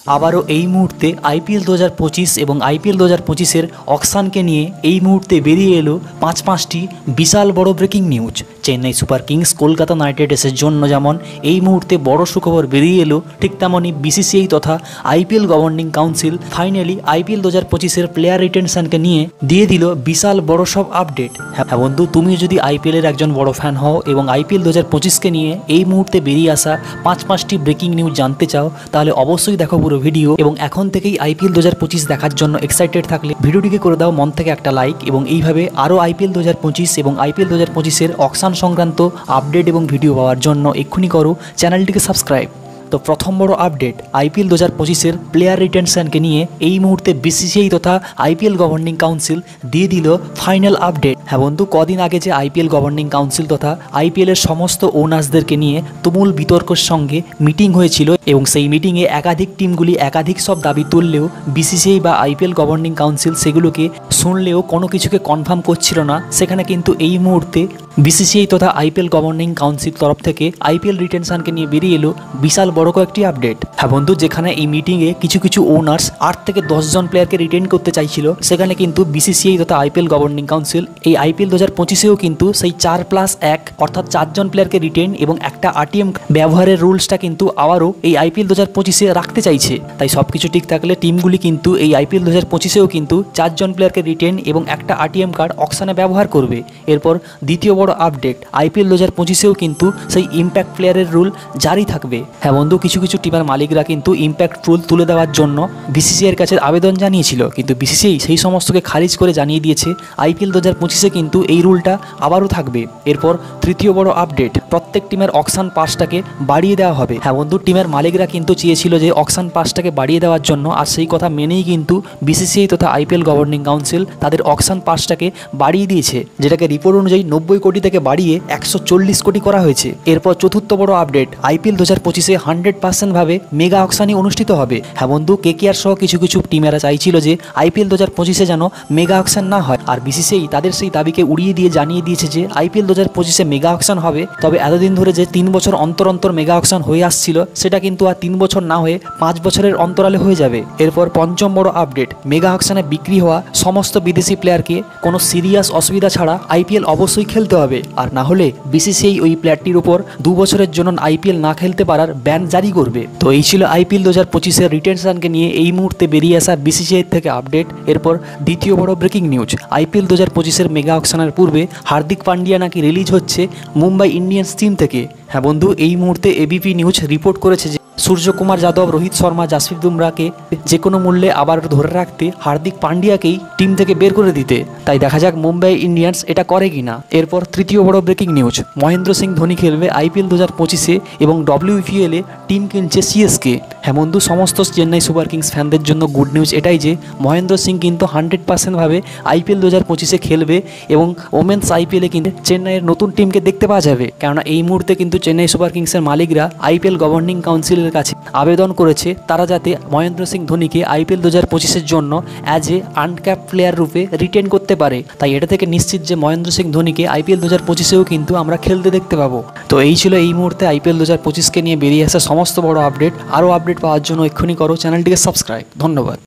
আবারও এই মুহূর্তে আইপিএল 2025 এবং আইপিএল 2025-এর অকশানকে নিয়ে এই মুহূর্তে বেরিয়ে এলো পাঁচটি বিশাল বড় breaking news. Chennai super kings Kolkata knight রাইডার্সের জন্য যেমন এই মুহূর্তে বড় সুখবর বেরিয়ে এলো, ঠিক তেমনই বিসিসিআই তথা IPL governing council finally IPL 2025-এর প্লেয়ার রিটেনশনকে নিয়ে দিয়ে দিল বিশাল বড় সব আপডেট। হ্যাঁ বন্ধু, তুমি যদি আইপিএলের একজন বড় ফ্যান হও এবং আইপিএল 2025-কে নিয়ে এই মুহূর্তে বেরিয়ে আসা পাঁচটি ব্রেকিং নিউজ জানতে চাও, তাহলে অবশ্যই দেখো পুরো ভিডিও। এবং এখন থেকেই আইপিএল 2025 দেখার জন্য এক্সাইটেড থাকলে ভিডিওটিকে করে দাও মন থেকে একটা লাইক, এবং এইভাবে আরও আইপিএল 2025 এবং আইপিএল 2025-এর অকশান সংক্রান্ত আপডেট এবং ভিডিও পাওয়ার জন্য এক্ষুনি করো চ্যানেলটিকে সাবস্ক্রাইব। তো প্রথম বড় আপডেট, আইপিএল 2025-এর প্লেয়ার রিটেনশনকে নিয়ে এই মুহূর্তে বিসিসিআই তথা আইপিএল গভর্নিং কাউন্সিল দিয়ে দিল ফাইনাল আপডেট। হ্যাঁ বন্ধু, কদিন আগে যে আইপিএল গভর্নিং কাউন্সিল তথা আইপিএলের সমস্ত ওনার্সদেরকে নিয়ে তুমুল বিতর্কের সঙ্গে মিটিং হয়েছিল, এবং সেই মিটিংয়ে একাধিক টিমগুলি একাধিক সব দাবি তুললেও বিসিসিআই বা আইপিএল গভর্নিং কাউন্সিল সেগুলোকে শুনলেও কোনো কিছুকে কনফার্ম করছিল না। সেখানে কিন্তু এই মুহূর্তে বিসিসিআই তথা আইপিএল গভর্নিং কাউন্সিল তরফ থেকে আইপিএল রিটেনশনকে নিয়ে বেরিয়ে এলো বিশাল বড় কয়েকটি আপডেট। হ্যাঁ বন্ধু, যেখানে এই মিটিংয়ে কিছু ওনার্স 8 থেকে 10 জন প্লেয়ারকে রিটেন করতে চাইছিল, সেখানে কিন্তু বিসিসিআই তথা আইপিএল গভর্নিং কাউন্সিল এই আইপিএল 2025-এও কিন্তু সেই 4+1 অর্থাৎ 4 জন প্লেয়ারকে রিটেন এবং একটা আরটিএম ব্যবহারের রুলসটা কিন্তু আবারও এই আইপিএল 2025-এ রাখতে চাইছে। তাই সবকিছু ঠিক থাকলে টিমগুলি কিন্তু এই আইপিএল 2025-এও কিন্তু 4 জন প্লেয়ারকে রিটেন এবং একটা আরটিএম কার্ড অকশানে ব্যবহার করবে। এরপর দ্বিতীয় বড় আপডেট, আইপিএল 2025-এও কিন্তু সেই ইম্প্যাক্ট প্লেয়ারের রুল জারি থাকবে। হ্যাঁ বন্ধু, কিছু টিমের মালিকরা কিন্তু ইম্প্যাক্ট রুল তুলে দেওয়ার জন্য বিসিসিআইয়ের কাছে আবেদন জানিয়েছিল, কিন্তু বিসিসিআই সেই সমস্তকে খারিজ করে জানিয়ে দিয়েছে আইপিএল 2025-এ কিন্তু এই রুলটা আবারও থাকবে। এরপর তৃতীয় বড় আপডেট, প্রত্যেক টিমের অকশান পাসটাকে বাড়িয়ে দেওয়া হবে। হ্যাঁ বন্ধু, টিমের মালিকরা কিন্তু চেয়েছিল যে অকশান পাসটাকে বাড়িয়ে দেওয়ার জন্য, আর সেই কথা মেনেই কিন্তু বিসিসিআই তথা আইপিএল গভর্নিং কাউন্সিল তাদের অকশান পাসটাকে বাড়িয়ে দিয়েছে, যেটাকে রিপোর্ট অনুযায়ী 90 কোটি থেকে বাড়িয়ে 140 কোটি করা হয়েছে। এরপর চতুর্থ বড় আপডেট, আইপিএল 2025-এ 100% ভাবে মেগা অকশানই অনুষ্ঠিত হবে। হ্যাঁ বন্ধু, কেকেআর সহ কিছু টিমেরা চাইছিল যে আইপিএল 2025-এ যেন মেগা অকশান না হয়, আর বিসিসিআই তাদের সেই দাবিকে উড়িয়ে দিয়ে জানিয়ে দিয়েছে যে আইপিএল 2025-এ মেগা অকশান হবে। তবে এতদিন ধরে যে 3 বছর অন্তর মেগা অকশান হয়ে আসছিল, সেটা কিন্তু আর 3 বছর না হয়ে 5 বছরের অন্তরালে হয়ে যাবে। এরপর পঞ্চম বড় আপডেট, মেগা অকশানে বিক্রি হওয়া সমস্ত বিদেশি প্লেয়ারকে কোনো সিরিয়াস অসুবিধা ছাড়া আইপিএল অবশ্যই খেলতে হবে, আর না হলে বিসিসিআই ওই প্লেয়ারটির উপর 2 বছরের জন্য আইপিএল না খেলতে পারার ব্যান জারি করবে। তো এই ছিল আইপিএল 2025-এর রিটেনশনকে নিয়ে এই মুহূর্তে বেরিয়ে আসা বিসিসিআই থেকে আপডেট। এরপর দ্বিতীয় বড় ব্রেকিং নিউজ, আইপিএল 2025-এর মেগা অকশনের পূর্বে হার্দিক পান্ডিয়া নাকি রিলিজ হচ্ছে মুম্বাই ইন্ডিয়ান্স টিম থেকে। হ্যাঁ বন্ধু, এই মুহূর্তে এবিপি নিউজ রিপোর্ট করেছে যে সূর্যকুমার যাদব, রোহিত শর্মা, জাসপ্রীত বুমরাকে যে কোনো মূল্যে আবার ধরে রাখতে হার্দিক পান্ডিয়াকেই টিম থেকে বের করে দিতে। তাই দেখা যাক মুম্বাই ইন্ডিয়ান্স এটা করে কিনা। এরপর তৃতীয় বড় ব্রেকিং নিউজ, মহেন্দ্র সিং ধোনি খেলবে আইপিএল 2025-এ এবং WPL-এ টিম কিনছে সিএসকে। হ্যাঁ বন্ধু, সমস্ত চেন্নাই সুপার কিংস ফ্যানদের জন্য গুড নিউজ এটাই যে মহেন্দ্র সিং কিন্তু 100% ভাবে আইপিএল 2025-এ খেলবে, এবং ওমেন্স আইপিএলে কিন্তু চেন্নাইয়ের নতুন টিমকে দেখতে পাওয়া যাবে। কেননা এই মুহূর্তে কিন্তু চেন্নাই সুপার কিংসের মালিকরা আইপিএল গভর্নিং কাউন্সিলের কাছে আবেদন করেছে তারা যাতে মহেন্দ্র সিং ধোনিকে আইপিএল 2025-এর জন্য অ্যাজ এ আনক্যাপ প্লেয়ার রূপে রিটেন করতে পারে। তাই এটা থেকে নিশ্চিত যে মহেন্দ্র সিং ধোনিকে আইপিএল 2025-এও কিন্তু আমরা খেলতে দেখতে পাবো। তো এই ছিল এই মুহূর্তে আইপিএল 2025-কে নিয়ে বেরিয়ে আসা সমস্ত বড় আপডেট। আরও আপডেট পাওয়ার জন্য এক্ষুনি করো চ্যানেলটিকে সাবস্ক্রাইব। ধন্যবাদ।